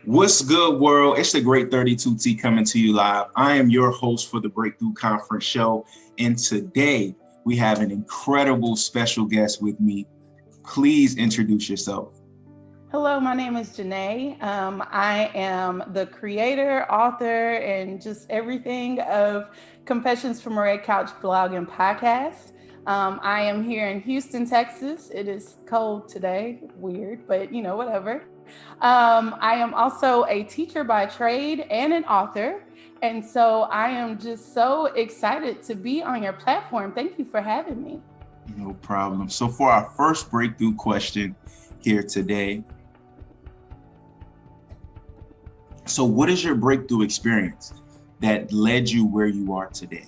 What's good, world? It's the Great 32T coming to you live. I am your host for the Breakthrough Conference Show, and today we have an incredible special guest with me. Please introduce yourself. Hello, my name is Janae. I am the creator, author, and just everything of Confessions from a Red Couch blog and podcast. I am here in Houston, Texas. It is cold today, weird, but whatever. I am also a teacher by trade and an author. And so I am just so excited to be on your platform. Thank you for having me. No problem. So for our first breakthrough question here today, so what is your breakthrough experience that led you where you are today?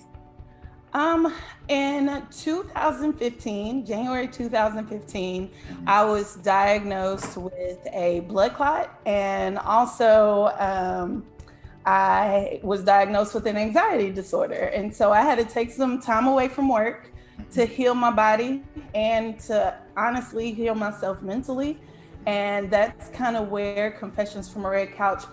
In 2015, January 2015, I was diagnosed with a blood clot, and also I was diagnosed with an anxiety disorder. And so I had to take some time away from work to heal my body and to honestly heal myself mentally. And that's kind of where Confessions from a Red Couch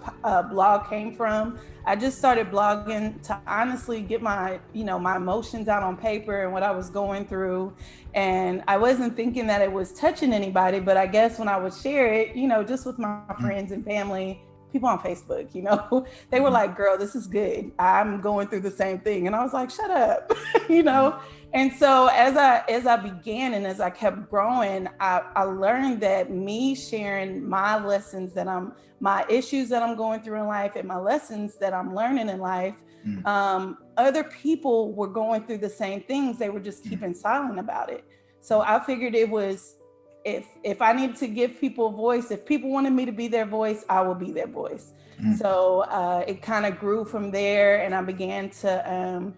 blog came from. I just started blogging to honestly get my, my emotions out on paper and what I was going through. And I wasn't thinking that it was touching anybody, but I guess when I would share it, just with my friends and family, people on Facebook, they were like, girl, this is good. I'm going through the same thing. And I was like, shut up, And so as I began and as I kept growing, I learned that me sharing my lessons my issues that I'm going through in life and my lessons that I'm learning in life, other people were going through the same things. They were just keeping silent about it. So I figured it was, if I needed to give people a voice, if people wanted me to be their voice, I will be their voice. So it kind of grew from there, and I began to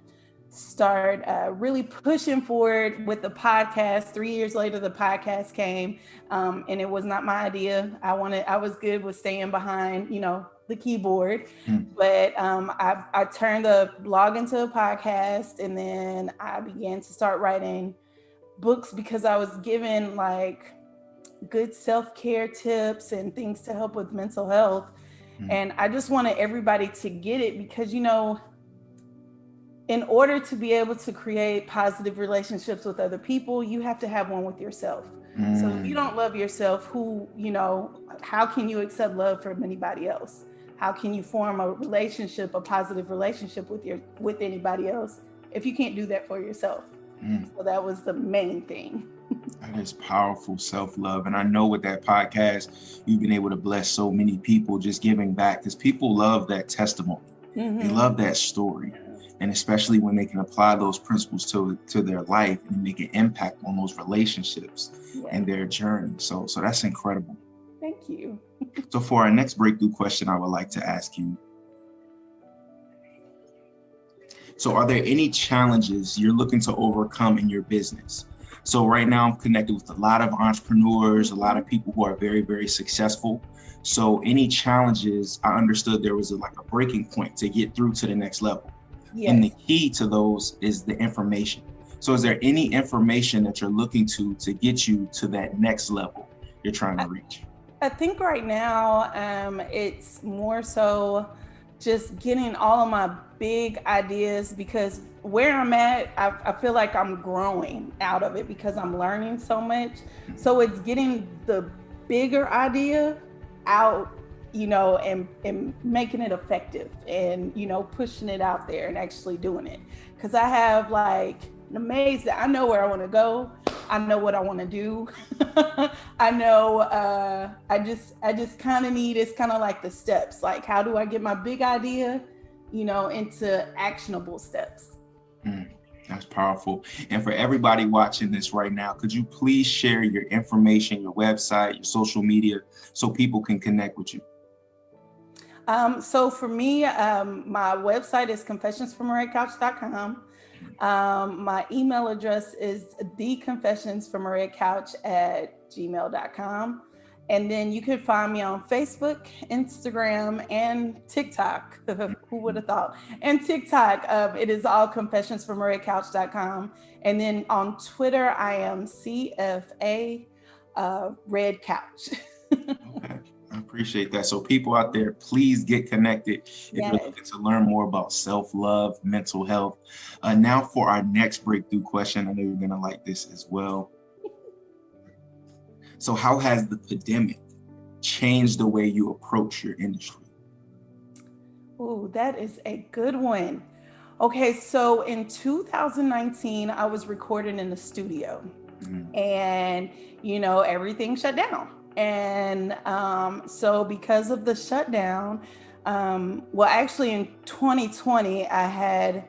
start really pushing forward with the podcast. 3 years later, the podcast came, and it was not my idea. I was good with staying behind, the keyboard, but I turned the blog into a podcast, and then I began to start writing books because I was given like good self-care tips and things to help with mental health. And I just wanted everybody to get it because, in order to be able to create positive relationships with other people, you have to have one with yourself. So if you don't love yourself, how can you accept love from anybody else? How can you form a positive relationship with anybody else if you can't do that for yourself? So that was the main thing. That is powerful self-love. And I know with that podcast, you've been able to bless so many people just giving back, because people love that testimony. They love that story. And especially when they can apply those principles to their life and make an impact on those relationships and their journey. So that's incredible. Thank you. So for our next breakthrough question, I would like to ask you, so are there any challenges you're looking to overcome in your business? So right now I'm connected with a lot of entrepreneurs, a lot of people who are very, very successful. So any challenges, I understood there was a breaking point to get through to the next level. Yes. And the key to those is the information. So is there any information that you're looking to get you to that next level you're trying to reach? I think right now it's more so just getting all of my big ideas, because where I'm at, I feel like I'm growing out of it because I'm learning so much. So it's getting the bigger idea out, and making it effective and, pushing it out there and actually doing it. Because I have I know where I want to go. I know what I want to do. I know, I just kind of need, it's kind of like the steps, like how do I get my big idea, into actionable steps. That's powerful. And for everybody watching this right now, could you please share your information, your website, your social media, so people can connect with you? So for me, my website is confessionsfromaredcouch.com. My email address is theconfessionsfromaredcouch@gmail.com. And then you can find me on Facebook, Instagram, and TikTok. Who would have thought? And TikTok, it is all confessionsfromredcouch.com. And then on Twitter, I am CFA Red Couch. Okay. I appreciate that. So people out there, please get connected if you're looking to learn more about self-love, mental health. Now for our next breakthrough question. I know you're going to like this as well. So how has the pandemic changed the way you approach your industry? Oh, that is a good one. Okay, so in 2019, I was recording in the studio and, everything shut down. And so because of the shutdown, actually in 2020, I had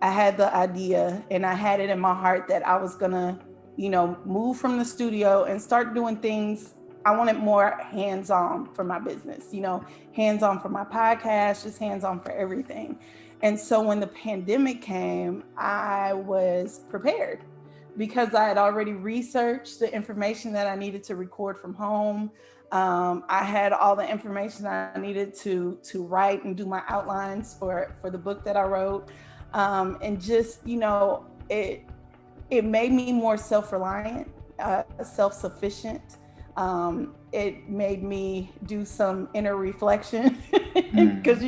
the idea and I had it in my heart that I was gonna, move from the studio and start doing things. I wanted more hands-on for my business, hands-on for my podcast, just hands-on for everything. And so when the pandemic came, I was prepared because I had already researched the information that I needed to record from home. I had all the information I needed to write and do my outlines for the book that I wrote. And just, it made me more self-reliant, self-sufficient. It made me do some inner reflection because,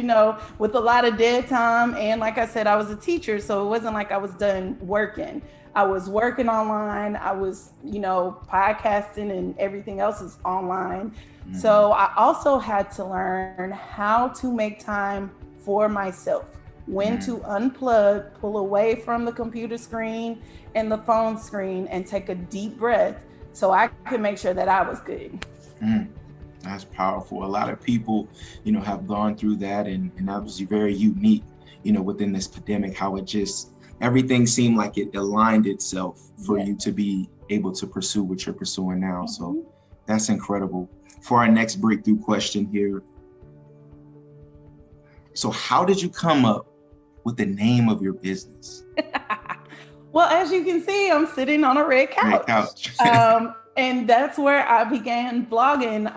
with a lot of dead time. And like I said, I was a teacher, so it wasn't like I was done working. I was working online. I was, podcasting and everything else is online. So I also had to learn how to make time for myself, when to unplug, pull away from the computer screen and the phone screen and take a deep breath so I could make sure that I was good. That's powerful. A lot of people, have gone through that, and that was very unique, within this pandemic, how it just, everything seemed like it aligned itself for you to be able to pursue what you're pursuing now. So that's incredible. For our next breakthrough question here. So how did you come up with the name of your business? Well, as you can see, I'm sitting on a red couch. And that's where I began blogging.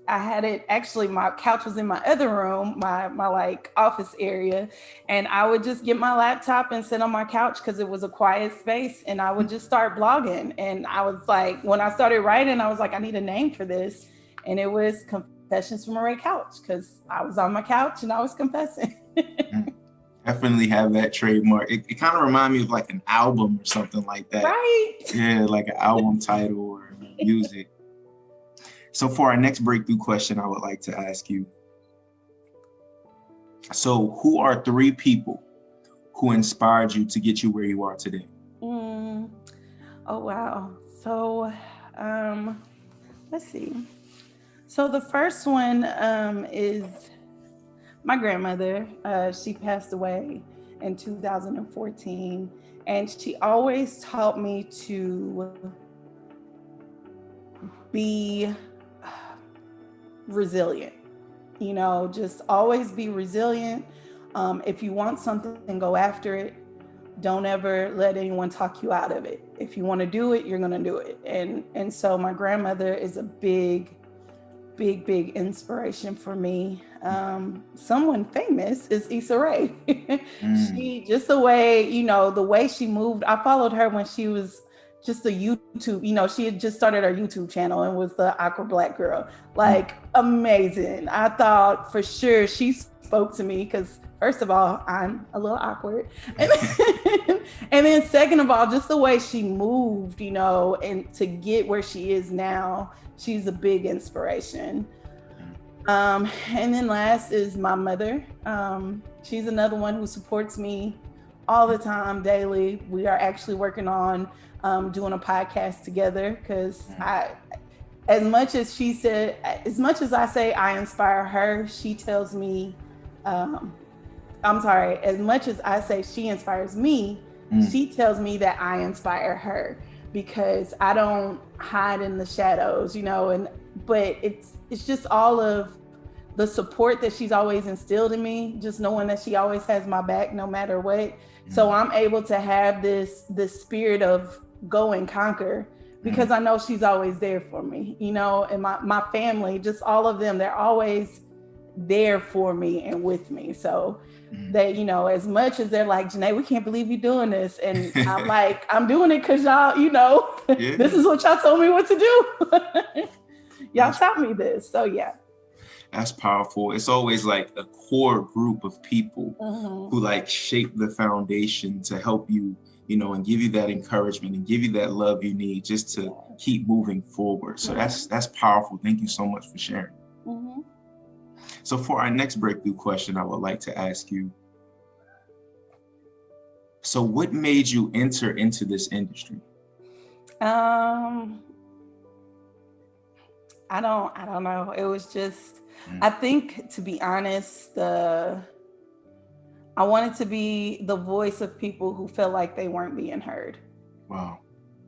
I had it, actually, my couch was in my other room, my like office area. And I would just get my laptop and sit on my couch because it was a quiet space. And I would just start blogging. And I was like, when I started writing, I was like, I need a name for this. And it was Confessions from a Red Couch, because I was on my couch and I was confessing. Definitely have that trademark. It kind of reminds me of like an album or something like that. Right. Yeah, like an album title or music. So for our next breakthrough question, I would like to ask you. So who are 3 people who inspired you to get you where you are today? Oh, wow. So let's see. So the first one is my grandmother. She passed away in 2014, and she always taught me to be resilient. Just always be resilient. If you want something, go after it. Don't ever let anyone talk you out of it. If you want to do it, you're going to do it. And so my grandmother is a big inspiration for me. Someone famous is Issa Rae. She, just the way she moved. I followed her when she was just a YouTube, she had just started her YouTube channel and was the Aqua Black girl. Like, amazing. I thought for sure she spoke to me because, first of all, I'm a little awkward. And then second of all, just the way she moved, and to get where she is now, she's a big inspiration. And then last is my mother. She's another one who supports me all the time, daily. We are actually working on doing a podcast together because as much as I say I inspire her, she tells me, as much as I say she inspires me, she tells me that I inspire her, because I don't hide in the shadows, but it's just all of the support that she's always instilled in me, just knowing that she always has my back no matter what. So I'm able to have this spirit of go and conquer, because I know she's always there for me, you know, and my family, just all of them, they're always there for me and with me. So they, you know, as much as they're like, Janae, we can't believe you're doing this. And I'm like, I'm doing it because y'all, you know, this is what y'all told me what to do. Y'all taught me this. So yeah. That's powerful. It's always like a core group of people who like shape the foundation to help you, you know, and give you that encouragement and give you that love you need just to keep moving forward. So that's powerful. Thank you so much for sharing. So for our next breakthrough question, I would like to ask you, so what made you enter into this industry? I don't know. It was just, I think, to be honest, I wanted to be the voice of people who felt like they weren't being heard. Wow.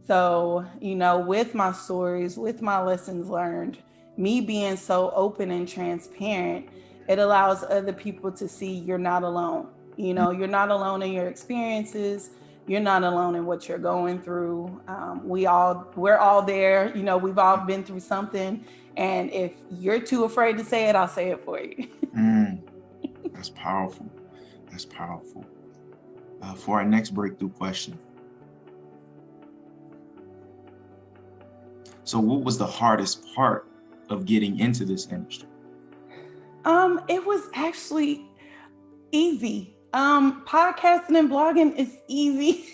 So, you know, with my stories, with my lessons learned, me being so open and transparent, it allows other people to see you're not alone. You know, you're not alone in your experiences. You're not alone in what you're going through. We're all there. You know, we've all been through something. And if you're too afraid to say it, I'll say it for you. That's powerful. That's powerful. For our next breakthrough question. So what was the hardest part of getting into this industry? It was actually easy. Podcasting and blogging is easy.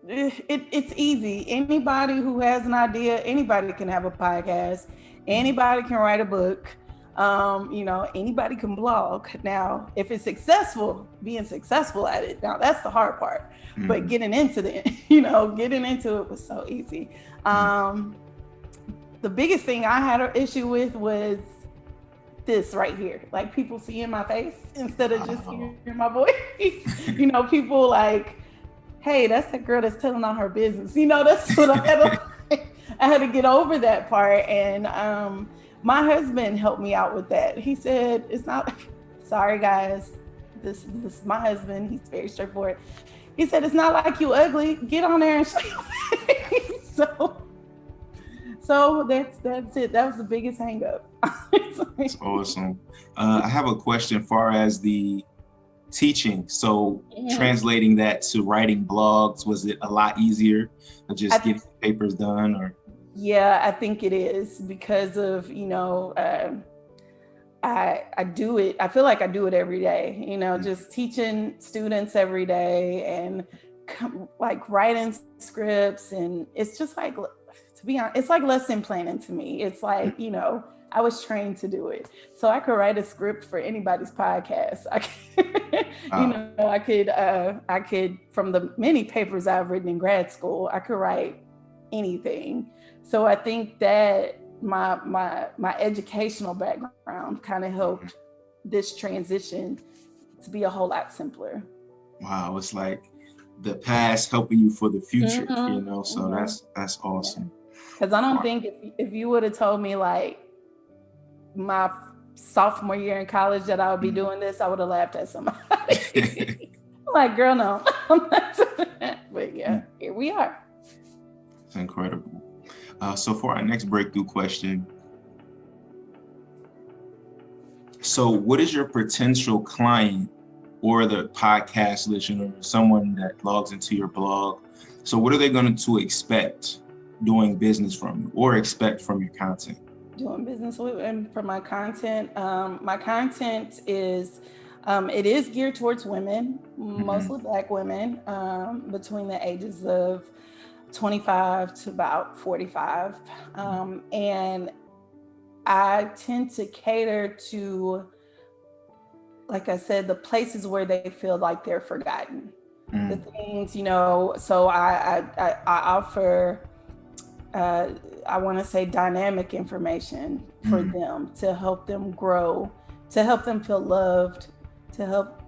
It's easy. Anybody who has an idea, anybody can have a podcast. Anybody can write a book. You know, anybody can blog. Now, if it's successful, being successful at it, now that's the hard part. But getting into it was so easy. The biggest thing I had an issue with was this right here, like people seeing my face instead of just hearing my voice. You know, people like, hey, that's that girl that's telling on her business. You know, that's what I had to get over that part. And my husband helped me out with that. He said, it's not, sorry guys, this is my husband. He's very straightforward. He said, it's not like you ugly. Get on there and show your face. So that's it. That was the biggest hang up. That's awesome. I have a question far as the teaching. So translating that to writing blogs, was it a lot easier to just get papers done? Or? Yeah, I think it is because of, you know, I do it. I feel like I do it every day, you know, just teaching students every day and like writing scripts. And it's just like, to be honest, it's like lesson planning to me. It's like, you know, I was trained to do it. So I could write a script for anybody's podcast. I could, from the many papers I've written in grad school, I could write anything. So I think that my educational background kind of helped this transition to be a whole lot simpler. Wow, it's like the past helping you for the future, you know, so that's awesome. Because I don't think if you would have told me like my sophomore year in college that I would be doing this, I would have laughed at somebody. I'm like, girl, no, I'm not doing that. But yeah, here we are. It's incredible. So for our next breakthrough question, so what is your potential client or the podcast listener, or someone that logs into your blog? So what are they going to expect doing business from you or expect from your content? Doing business with and for my content is it is geared towards women, mostly Black women, between the ages of 25 to about 45. And I tend to cater to, like I said, the places where they feel like they're forgotten. The things, you know, so I offer, I want to say dynamic information for them to help them grow, to help them feel loved, to help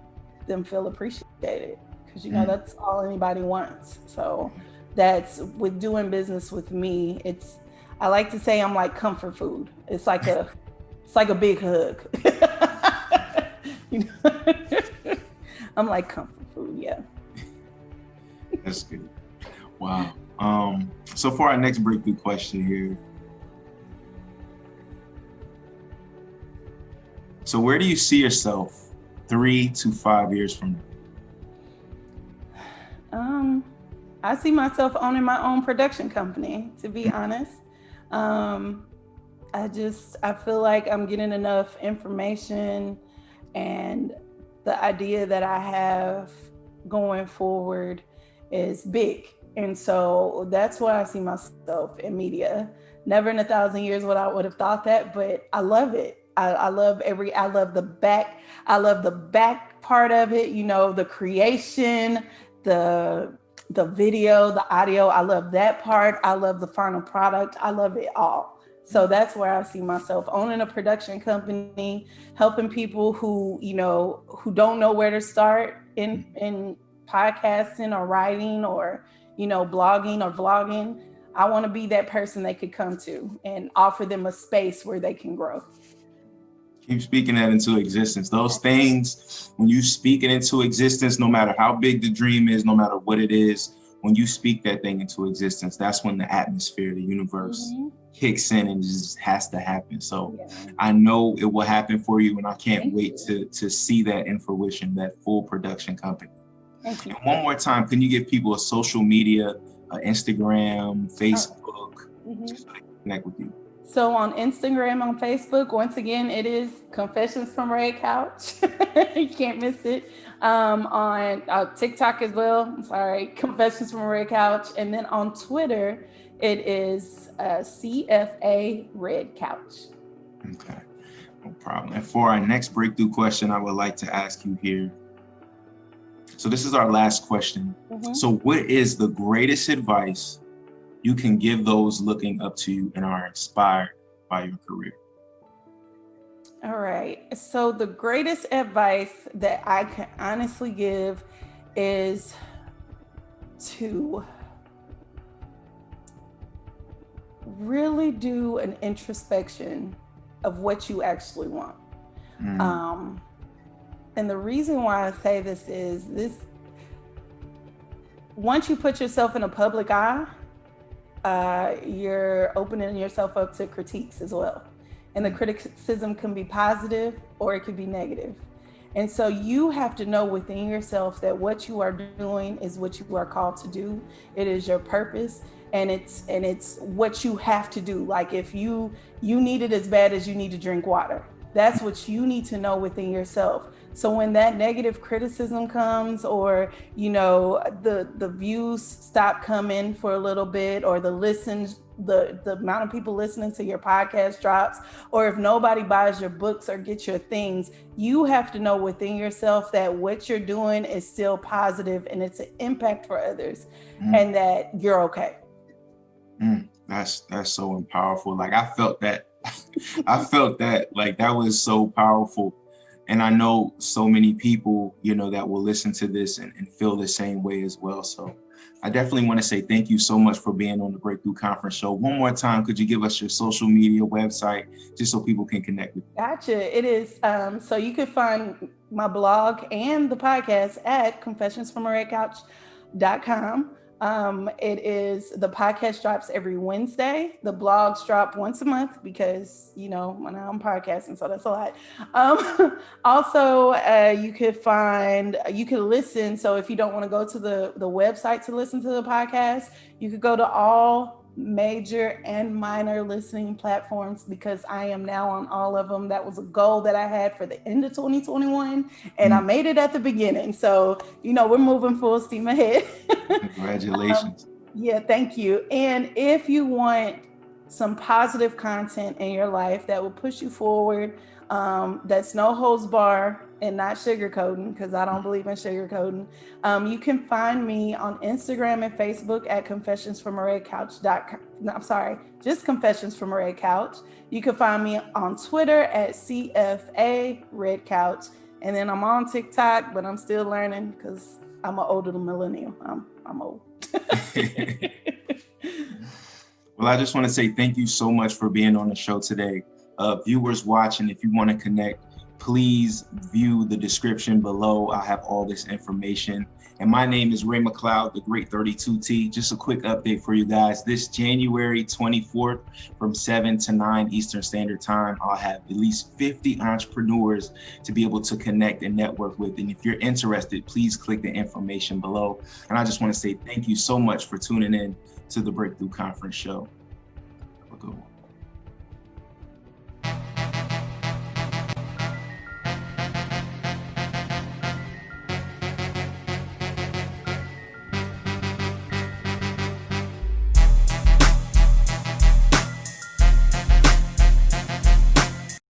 them feel appreciated. Because, you know, that's all anybody wants. So that's with doing business with me. I like to say I'm like comfort food. It's like a big hug. You know? I'm like comfort food. Yeah. That's good. Wow. So for our next breakthrough question here. So where do you see yourself 3 to 5 years from now? I see myself owning my own production company, to be honest. I feel like I'm getting enough information, and the idea that I have going forward is big. And so that's why I see myself in media. Never in 1,000 years would I would have thought that, but I love it. I love the back part of it, the creation, the video, the audio. I love that part. I love the final product. I love it all. So that's where I see myself owning a production company, helping people who don't know where to start in podcasting or writing or, blogging or vlogging. I want to be that person they could come to and offer them a space where they can grow. Keep speaking that into existence. Those things, when you speak it into existence, no matter how big the dream is, no matter what it is, when you speak that thing into existence, that's when the atmosphere, the universe kicks in and just has to happen. So I know it will happen for you, and I can't wait to see that in fruition, that full production company. Thank you. And one more time, can you give people a social media, Instagram, Facebook, just so they can connect with you? So on Instagram, on Facebook, once again, it is Confessions from a Red Couch. You can't miss it. On TikTok as well. Sorry, Confessions from a Red Couch. And then on Twitter, it is CFA Red Couch. Okay, no problem. And for our next breakthrough question, I would like to ask you here. So this is our last question. So what is the greatest advice you can give those looking up to you and are inspired by your career? All right. So the greatest advice that I can honestly give is to really do an introspection of what you actually want. And the reason why I say this is once you put yourself in a public eye, you're opening yourself up to critiques as well. And the criticism can be positive or it could be negative. And so you have to know within yourself that what you are doing is what you are called to do. It is your purpose, and it's what you have to do. Like if you need it as bad as you need to drink water, that's what you need to know within yourself. So when that negative criticism comes, or the views stop coming for a little bit, or the amount of people listening to your podcast drops, or if nobody buys your books or gets your things, you have to know within yourself that what you're doing is still positive and it's an impact for others, and that you're okay. That's so powerful. Like I felt that. I felt that. Like that was so powerful. And I know so many people, that will listen to this and feel the same way as well. So I definitely want to say thank you so much for being on the Breakthrough Conference Show. One more time, could you give us your social media website just so people can connect with you? Gotcha. It is. So you can find my blog and the podcast at confessionsfromaredcouch.com. It is, the podcast drops every Wednesday. The blogs drop once a month because, when I'm podcasting, so that's a lot. Also, you can listen. So if you don't want to go to the website to listen to the podcast, you could go to all major and minor listening platforms, because I am now on all of them. That was a goal that I had for the end of 2021, and I made it at the beginning. So, we're moving full steam ahead. Congratulations. Yeah, thank you. And if you want some positive content in your life that will push you forward, that's no holds bar and not sugarcoating, because I don't believe in sugarcoating. You can find me on Instagram and Facebook at confessionsfromaredcouch.com. No, I'm sorry, just Confessions from a Red Couch. You can find me on Twitter at CFA Red Couch. And then I'm on TikTok, but I'm still learning because I'm an older millennial. I'm old. Well, I just want to say thank you so much for being on the show today. Viewers watching, if you want to connect please view the description below. I'll have all this information. And my name is Raymond McLeod TheGreat32t. Just a quick update for you guys. This January 24th from 7 to 9 Eastern Standard Time, I'll have at least 50 entrepreneurs to be able to connect and network with. And if you're interested, please click the information below. And I just want to say thank you so much for tuning in to the Breakthrough Conference Show. Have a good one.